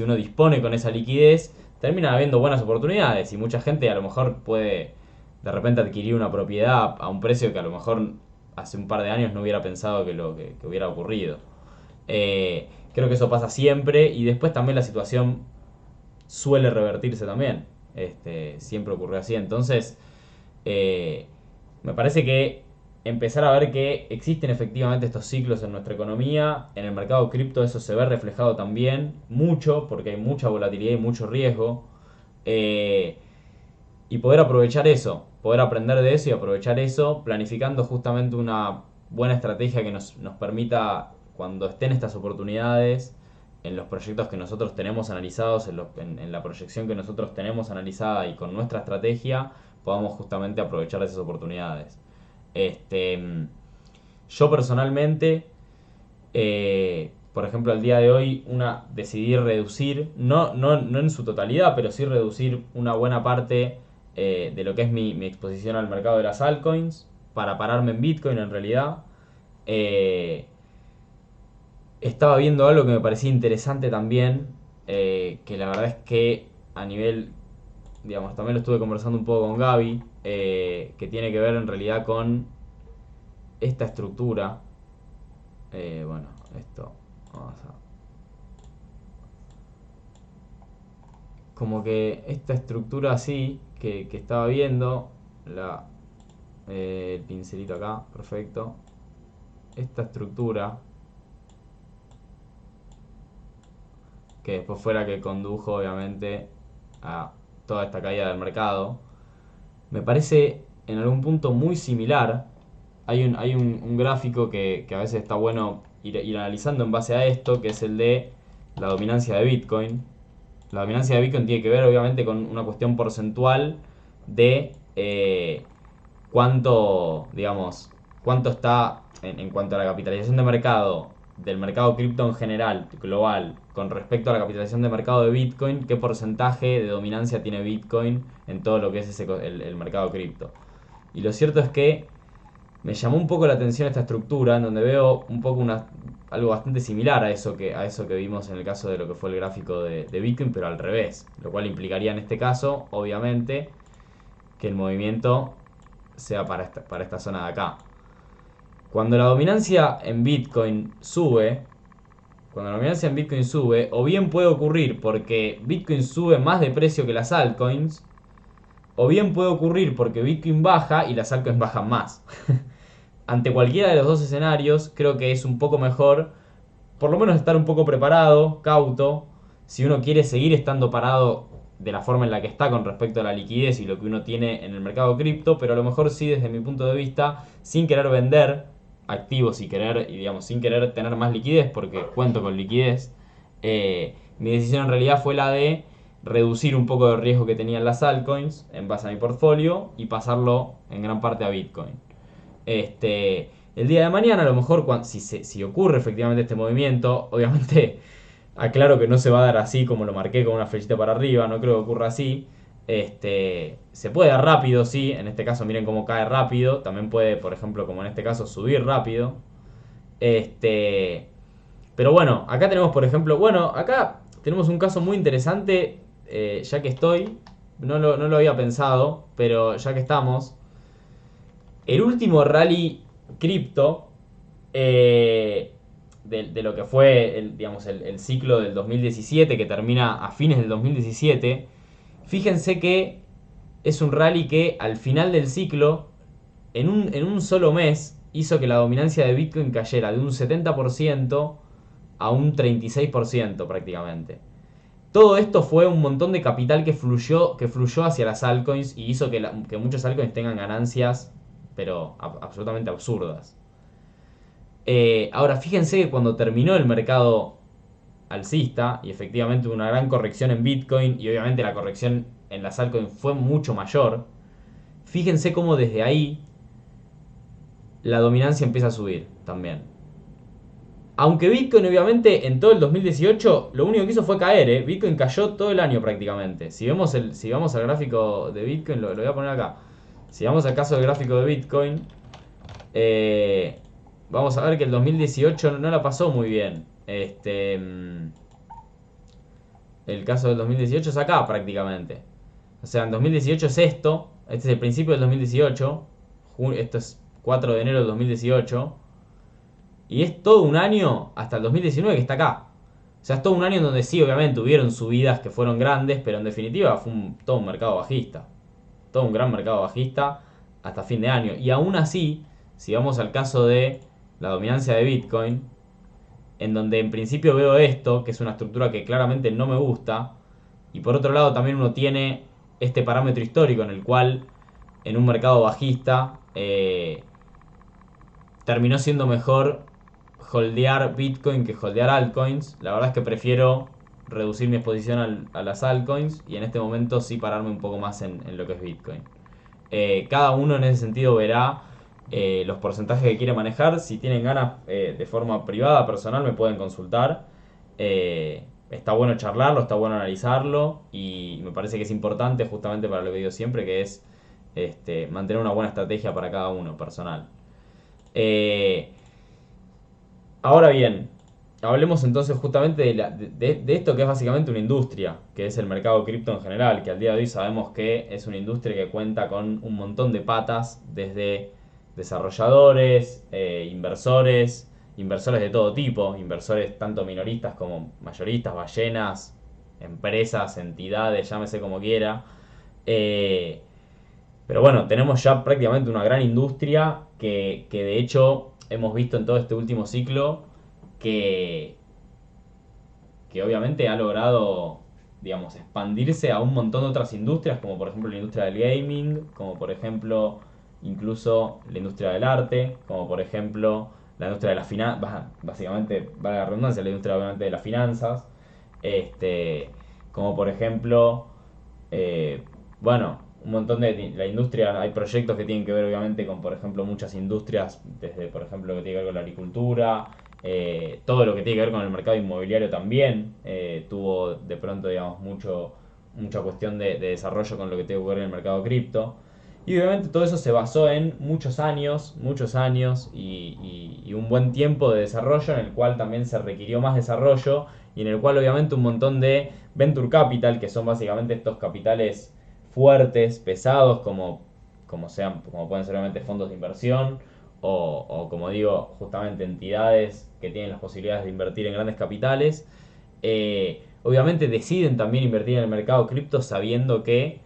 uno dispone con esa liquidez, termina habiendo buenas oportunidades y mucha gente a lo mejor puede de repente adquirir una propiedad a un precio que a lo mejor hace un par de años no hubiera pensado que hubiera ocurrido. Creo que eso pasa siempre y después también la situación suele revertirse también. Siempre ocurrió así. Entonces, eh, me parece que empezar a ver que existen efectivamente estos ciclos en nuestra economía, en el mercado cripto eso se ve reflejado también mucho, porque hay mucha volatilidad y mucho riesgo. Eh, y poder aprovechar eso, poder aprender de eso y aprovechar eso, planificando justamente una buena estrategia que nos permita, cuando estén estas oportunidades, en los proyectos que nosotros tenemos analizados, en la proyección que nosotros tenemos analizada y con nuestra estrategia, podamos justamente aprovechar esas oportunidades. Yo personalmente, por ejemplo, al día de hoy, decidí reducir, no en su totalidad, pero sí reducir una buena parte de lo que es mi exposición al mercado de las altcoins, para pararme en Bitcoin en realidad. Eh, Estaba viendo algo que me parecía interesante también, que la verdad es que a nivel, digamos, también lo estuve conversando un poco con Gaby, que tiene que ver en realidad con esta estructura. Bueno, esto, vamos a... Como que esta estructura así, que estaba viendo, el pincelito acá, perfecto. Esta estructura, que después fue la que condujo obviamente a toda esta caída del mercado, me parece en algún punto muy similar. Hay un gráfico que a veces está bueno ir analizando en base a esto, que es el de la dominancia de Bitcoin. La dominancia de Bitcoin tiene que ver obviamente con una cuestión porcentual de cuánto, digamos, cuánto está en cuanto a la capitalización de mercado del mercado cripto en general, global, con respecto a la capitalización de mercado de Bitcoin, qué porcentaje de dominancia tiene Bitcoin en todo lo que es el mercado cripto. Y lo cierto es que me llamó un poco la atención esta estructura, en donde veo un poco algo bastante similar a eso que vimos en el caso de lo que fue el gráfico de Bitcoin, pero al revés. Lo cual implicaría en este caso, obviamente, que el movimiento sea para esta zona de acá. Cuando la dominancia en Bitcoin sube, cuando la dominancia en Bitcoin sube, o bien puede ocurrir porque Bitcoin sube más de precio que las altcoins, o bien puede ocurrir porque Bitcoin baja y las altcoins bajan más. Ante cualquiera de los dos escenarios, creo que es un poco mejor, por lo menos estar un poco preparado, cauto, si uno quiere seguir estando parado de la forma en la que está con respecto a la liquidez y lo que uno tiene en el mercado cripto, pero a lo mejor sí desde mi punto de vista, sin querer vender activos y digamos sin querer tener más liquidez, porque cuento con liquidez, mi decisión en realidad fue la de reducir un poco de riesgo que tenían las altcoins en base a mi portfolio y pasarlo en gran parte a Bitcoin. El día de mañana, a lo mejor, si ocurre efectivamente este movimiento, obviamente aclaro que no se va a dar así como lo marqué con una flechita para arriba, no creo que ocurra así. Se puede dar rápido, sí, en este caso miren cómo cae rápido, también puede, por ejemplo, como en este caso, subir rápido. Pero bueno, acá tenemos, por ejemplo, bueno, acá tenemos un caso muy interesante, ya que estoy, no lo había pensado, pero ya que estamos, el último rally cripto de lo que fue digamos, el ciclo del 2017, que termina a fines del 2017, fíjense que es un rally que al final del ciclo, en un solo mes, hizo que la dominancia de Bitcoin cayera de un 70% a un 36% prácticamente. Todo esto fue un montón de capital que fluyó hacia las altcoins y hizo que muchos altcoins tengan ganancias, pero absolutamente absurdas. Ahora, fíjense que cuando terminó el mercado alcista, y efectivamente hubo una gran corrección en Bitcoin, y obviamente la corrección en las altcoins fue mucho mayor, fíjense cómo desde ahí la dominancia empieza a subir también. Aunque Bitcoin obviamente en todo el 2018 lo único que hizo fue caer, ¿eh? Bitcoin cayó todo el año prácticamente. Si vamos al gráfico de Bitcoin, lo voy a poner acá. Si vamos al caso del gráfico de Bitcoin, eh, vamos a ver que el 2018 no la pasó muy bien. El caso del 2018 es acá prácticamente. O sea, en 2018 es esto. Este es el principio del 2018. Esto es 4 de enero del 2018. Y es todo un año hasta el 2019 que está acá. O sea, es todo un año en donde sí, obviamente, hubieron subidas que fueron grandes, pero en definitiva fue todo un mercado bajista. Todo un gran mercado bajista hasta fin de año. Y aún así, si vamos al caso de la dominancia de Bitcoin, en donde en principio veo esto, que es una estructura que claramente no me gusta, y por otro lado también uno tiene este parámetro histórico en el cual en un mercado bajista terminó siendo mejor holdear Bitcoin que holdear altcoins. La verdad es que prefiero reducir mi exposición a las altcoins y en este momento sí pararme un poco más en lo que es Bitcoin. Cada uno en ese sentido verá los porcentajes que quiere manejar. Si tienen ganas de forma privada, personal, me pueden consultar. Está bueno charlarlo, está bueno analizarlo y me parece que es importante justamente para lo que digo siempre, que es mantener una buena estrategia para cada uno personal. Eh, Ahora bien, hablemos entonces justamente de esto que es básicamente una industria, que es el mercado cripto en general, que al día de hoy sabemos que es una industria que cuenta con un montón de patas, desde desarrolladores, inversores de todo tipo, inversores tanto minoristas como mayoristas, ballenas, empresas, entidades, llámese como quiera. Eh, pero bueno, tenemos ya prácticamente una gran industria que de hecho hemos visto en todo este último ciclo que, que obviamente ha logrado, digamos, expandirse a un montón de otras industrias, como por ejemplo la industria del gaming, como por ejemplo incluso la industria del arte, como por ejemplo la industria de las finanzas, básicamente, vale la redundancia, la industria obviamente de las finanzas, este, como por ejemplo, bueno, un montón de la industria, hay proyectos que tienen que ver obviamente con, por ejemplo, muchas industrias, desde, por ejemplo, lo que tiene que ver con la agricultura, todo lo que tiene que ver con el mercado inmobiliario también, tuvo de pronto, digamos, mucha cuestión de desarrollo con lo que tiene que ver en el mercado cripto. Y obviamente todo eso se basó en muchos años y un buen tiempo de desarrollo en el cual también se requirió más desarrollo y en el cual obviamente un montón de venture capital, que son básicamente estos capitales fuertes, pesados, como pueden ser obviamente fondos de inversión o como digo, justamente entidades que tienen las posibilidades de invertir en grandes capitales, obviamente deciden también invertir en el mercado cripto sabiendo que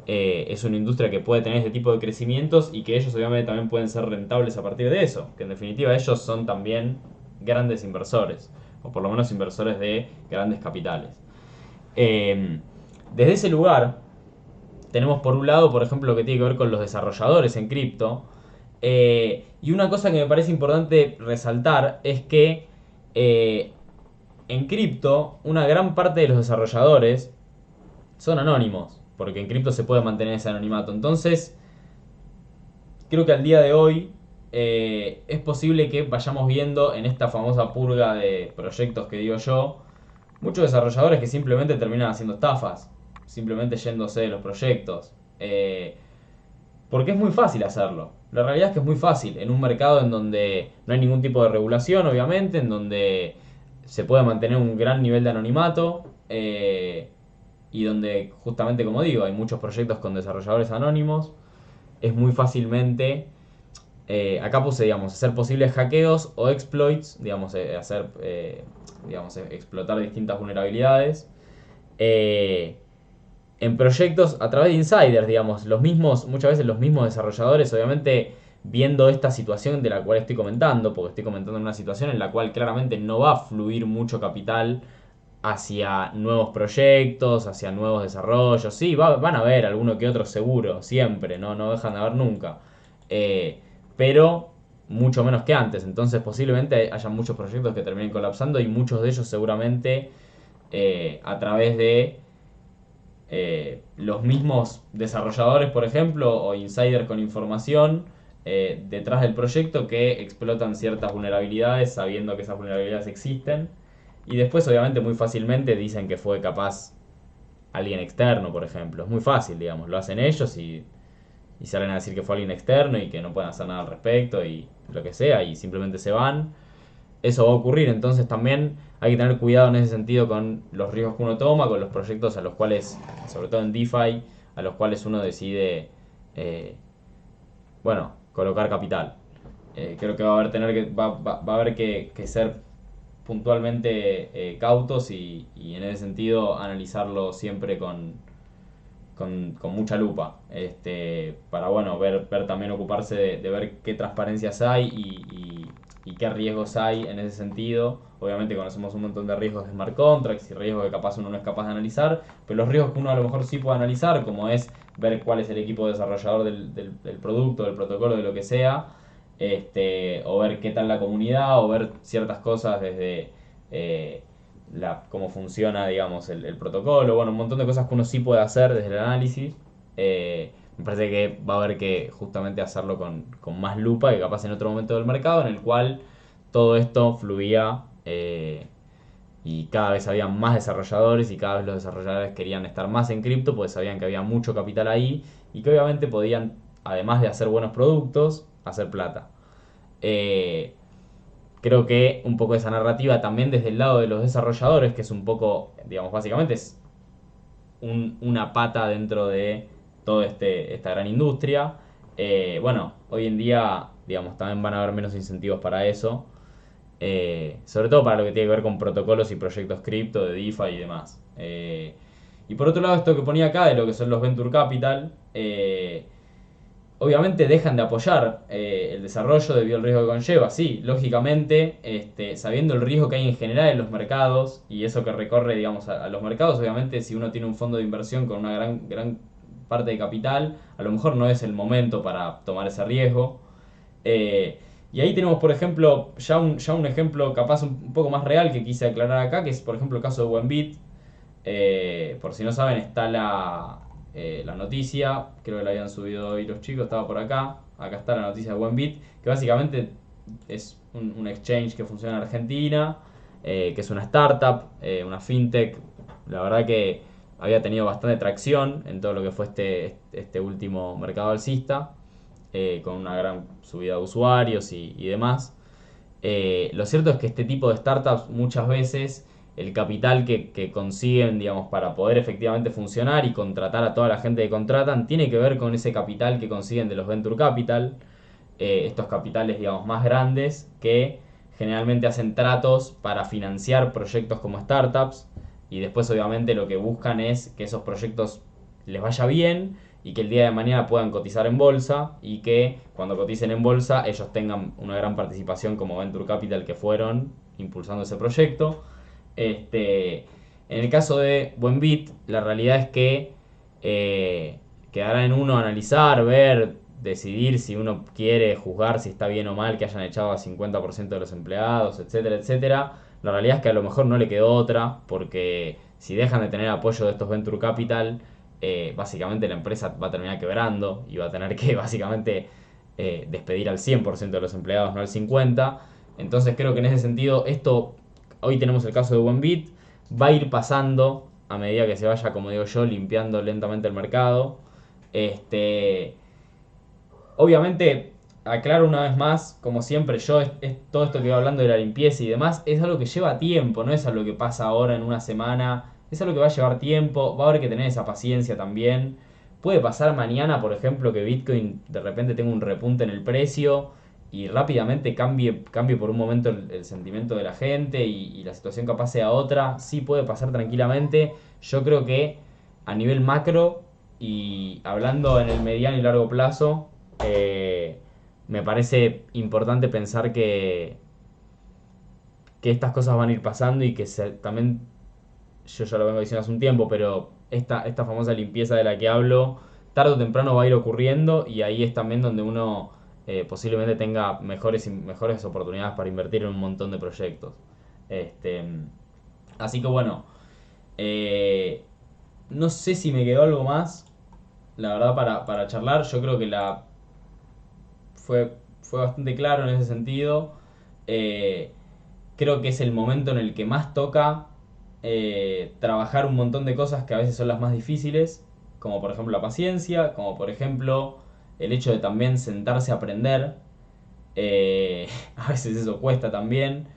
es una industria que puede tener este tipo de crecimientos y que ellos obviamente también pueden ser rentables a partir de eso, que en definitiva ellos son también grandes inversores, o por lo menos inversores de grandes capitales. Desde ese lugar, tenemos por un lado, por ejemplo, lo que tiene que ver con los desarrolladores en cripto. Y una cosa que me parece importante resaltar es que en cripto una gran parte de los desarrolladores son anónimos, porque en cripto se puede mantener ese anonimato. Entonces, creo que al día de hoy es posible que vayamos viendo en esta famosa purga de proyectos que digo yo, muchos desarrolladores que simplemente terminan haciendo estafas, simplemente yéndose de los proyectos. Porque es muy fácil hacerlo. La realidad es que es muy fácil. En un mercado en donde no hay ningún tipo de regulación, obviamente, en donde se puede mantener un gran nivel de anonimato y donde, justamente como digo, hay muchos proyectos con desarrolladores anónimos, es muy fácilmente acá puse, digamos, hacer posibles hackeos o exploits, digamos, explotar distintas vulnerabilidades. Eh, en proyectos a través de insiders, digamos, muchas veces los mismos desarrolladores, obviamente, viendo esta situación de la cual estoy comentando, porque estoy comentando una situación en la cual claramente no va a fluir mucho capital hacia nuevos proyectos, hacia nuevos desarrollos. Sí, van a haber alguno que otro seguro, siempre, no dejan de haber nunca. Eh, pero mucho menos que antes. Entonces posiblemente haya muchos proyectos que terminen colapsando y muchos de ellos seguramente a través de los mismos desarrolladores, por ejemplo, o insiders con información detrás del proyecto que explotan ciertas vulnerabilidades sabiendo que esas vulnerabilidades existen. Y después, obviamente, muy fácilmente dicen que fue capaz alguien externo, por ejemplo. Es muy fácil, digamos, lo hacen ellos y salen a decir que fue alguien externo y que no pueden hacer nada al respecto y lo que sea, y simplemente se van. Eso va a ocurrir, entonces también hay que tener cuidado en ese sentido con los riesgos que uno toma, con los proyectos a los cuales, sobre todo en DeFi, a los cuales uno decide, eh, bueno, colocar capital. Creo que va a haber, va a haber que ser puntualmente cautos y en ese sentido analizarlo siempre con mucha lupa. Para bueno, ver también ocuparse de ver qué transparencias hay y qué riesgos hay en ese sentido. Obviamente conocemos un montón de riesgos de smart contracts y riesgos que capaz uno no es capaz de analizar, pero los riesgos que uno a lo mejor sí puede analizar, como es ver cuál es el equipo desarrollador del producto, del protocolo, de lo que sea, o ver qué tal la comunidad, o ver ciertas cosas desde cómo funciona, digamos, el protocolo, bueno, un montón de cosas que uno sí puede hacer desde el análisis. Me parece que va a haber que justamente hacerlo con más lupa que capaz en otro momento del mercado en el cual todo esto fluía y cada vez había más desarrolladores y cada vez los desarrolladores querían estar más en cripto pues sabían que había mucho capital ahí y que obviamente podían, además de hacer buenos productos, hacer plata. Eh, Creo que un poco esa narrativa también desde el lado de los desarrolladores, que es un poco, digamos, básicamente es una pata dentro de toda esta gran industria. Bueno, hoy en día, digamos, también van a haber menos incentivos para eso. Sobre todo para lo que tiene que ver con protocolos y proyectos cripto, de DeFi y demás. Y por otro lado, esto que ponía acá de lo que son los Venture Capital, obviamente dejan de apoyar el desarrollo debido al riesgo que conlleva. Sí, lógicamente, sabiendo el riesgo que hay en general en los mercados y eso que recorre, digamos, a los mercados, obviamente si uno tiene un fondo de inversión con una gran parte de capital, a lo mejor no es el momento para tomar ese riesgo. Y ahí tenemos, por ejemplo, ya un ejemplo capaz un poco más real que quise aclarar acá, que es, por ejemplo, el caso de Buenbit. Por si no saben, está la noticia, creo que la habían subido hoy los chicos, estaba por acá. Acá está la noticia de Buenbit, que básicamente es un exchange que funciona en Argentina, que es una startup, una fintech. La verdad que había tenido bastante tracción en todo lo que fue este último mercado alcista, con una gran subida de usuarios y demás. Lo cierto es que este tipo de startups muchas veces el capital que consiguen, digamos, para poder efectivamente funcionar y contratar a toda la gente que contratan, tiene que ver con ese capital que consiguen de los venture capital, estos capitales, digamos, más grandes que generalmente hacen tratos para financiar proyectos como startups y después obviamente lo que buscan es que esos proyectos les vaya bien y que el día de mañana puedan cotizar en bolsa y que cuando coticen en bolsa ellos tengan una gran participación como Venture Capital que fueron impulsando ese proyecto. En el caso de Buenbit, la realidad es que quedará en uno analizar, ver, decidir si uno quiere juzgar si está bien o mal que hayan echado a 50% de los empleados, etcétera, etcétera. La realidad es que a lo mejor no le quedó otra, porque si dejan de tener apoyo de estos Venture Capital, básicamente la empresa va a terminar quebrando y va a tener que básicamente despedir al 100% de los empleados, no al 50%. Entonces creo que en ese sentido, esto, hoy tenemos el caso de Buenbit, va a ir pasando a medida que se vaya, como digo yo, limpiando lentamente el mercado. Este, Obviamente, aclaro una vez más, como siempre, todo esto que voy hablando de la limpieza y demás, es algo que lleva tiempo, no es algo que pasa ahora en una semana, es algo que va a llevar tiempo, va a haber que tener esa paciencia también. Puede pasar mañana, por ejemplo, que Bitcoin de repente tenga un repunte en el precio y rápidamente cambie por un momento el sentimiento de la gente y la situación capaz sea otra. Sí puede pasar tranquilamente. Yo creo que a nivel macro y hablando en el mediano y largo plazo, me parece importante pensar que estas cosas van a ir pasando y que también yo ya lo vengo diciendo hace un tiempo, pero esta famosa limpieza de la que hablo, tarde o temprano va a ir ocurriendo y ahí es también donde uno posiblemente tenga mejores oportunidades para invertir en un montón de proyectos. Este, así que bueno, eh, no sé si me quedó algo más, la verdad, para charlar. Yo creo que fue bastante claro en ese sentido. Eh, Creo que es el momento en el que más toca trabajar un montón de cosas que a veces son las más difíciles, como por ejemplo la paciencia, como por ejemplo el hecho de también sentarse a aprender. A veces eso cuesta también,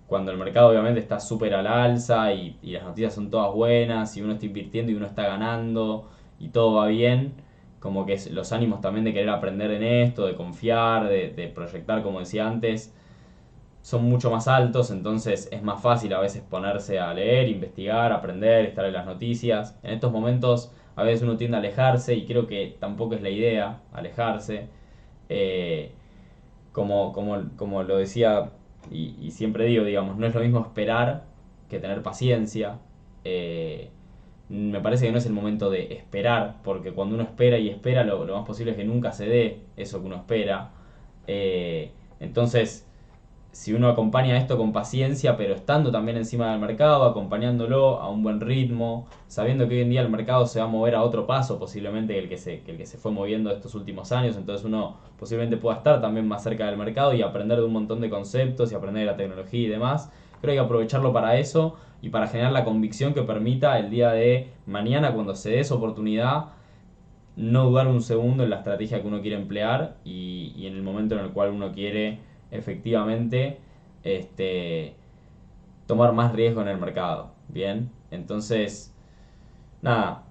cuando el mercado obviamente está súper al alza y las noticias son todas buenas y uno está invirtiendo y uno está ganando y todo va bien, como que los ánimos también de querer aprender en esto, de confiar, de proyectar, como decía antes, son mucho más altos, entonces es más fácil a veces ponerse a leer, investigar, aprender, estar en las noticias. En estos momentos a veces uno tiende a alejarse y creo que tampoco es la idea alejarse. Eh, como lo decía y siempre digo, digamos, no es lo mismo esperar que tener paciencia. Eh, Me parece que no es el momento de esperar, porque cuando uno espera y espera, lo más posible es que nunca se dé eso que uno espera. Entonces, si uno acompaña esto con paciencia, pero estando también encima del mercado, acompañándolo a un buen ritmo, sabiendo que hoy en día el mercado se va a mover a otro paso posiblemente que el que se fue moviendo estos últimos años, entonces uno posiblemente pueda estar también más cerca del mercado y aprender de un montón de conceptos y aprender de la tecnología y demás. Creo que hay que aprovecharlo para eso y para generar la convicción que permita el día de mañana, cuando se dé esa oportunidad, no dudar un segundo en la estrategia que uno quiere emplear y en el momento en el cual uno quiere efectivamente este, tomar más riesgo en el mercado. Bien, entonces, nada,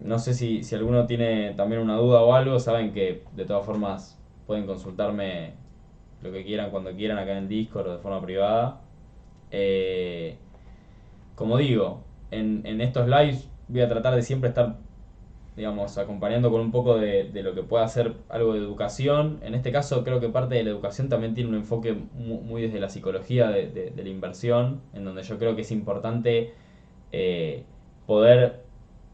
no sé si alguno tiene también una duda o algo, saben que de todas formas pueden consultarme lo que quieran cuando quieran acá en el Discord o de forma privada. Eh, Como digo, en estos lives voy a tratar de siempre estar, digamos, acompañando con un poco de lo que pueda ser algo de educación. En este caso creo que parte de la educación también tiene un enfoque muy desde la psicología de la inversión, en donde yo creo que es importante eh, poder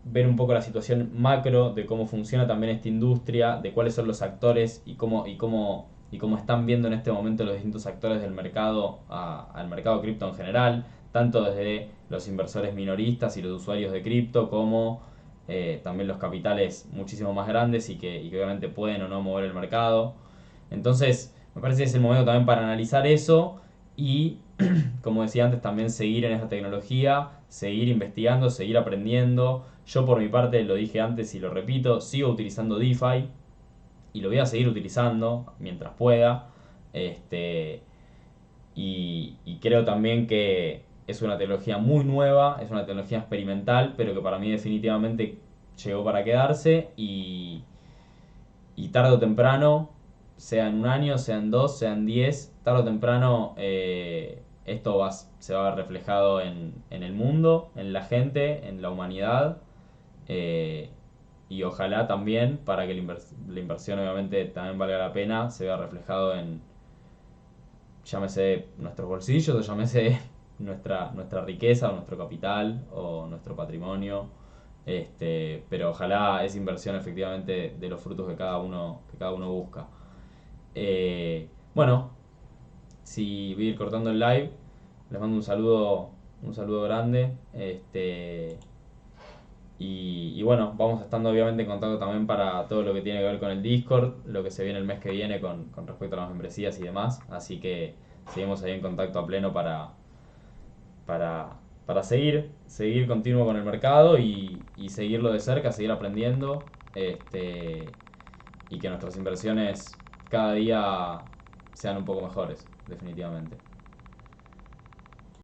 ver un poco la situación macro de cómo funciona también esta industria, de cuáles son los actores y cómo están viendo en este momento los distintos actores del mercado al mercado cripto en general, tanto desde los inversores minoristas y los usuarios de cripto como también los capitales muchísimo más grandes y que obviamente pueden o no mover el mercado. Entonces, me parece que es el momento también para analizar eso y, como decía antes, también seguir en esta tecnología, seguir investigando, seguir aprendiendo. Yo por mi parte, lo dije antes y lo repito, sigo utilizando DeFi y lo voy a seguir utilizando mientras pueda. Este, y creo también que es una tecnología muy nueva, es una tecnología experimental, pero que para mí definitivamente llegó para quedarse y tarde o temprano, sea en un año, sea en dos, sea en 10, tarde o temprano esto se va a ver reflejado en el mundo, en la gente, en la humanidad. eh, y ojalá también, para que la inversión obviamente también valga la pena, se vea reflejado en, llámese nuestros bolsillos o llámese nuestra riqueza o nuestro capital o nuestro patrimonio. Pero ojalá esa inversión efectivamente de los frutos que cada uno busca. Bueno, si voy a ir cortando el live, les mando un saludo grande. Y bueno, vamos estando obviamente en contacto también para todo lo que tiene que ver con el Discord, lo que se viene el mes que viene con respecto a las membresías y demás. Así que seguimos ahí en contacto a pleno para, para seguir continuo con el mercado y seguirlo de cerca, seguir aprendiendo y que nuestras inversiones cada día sean un poco mejores, definitivamente.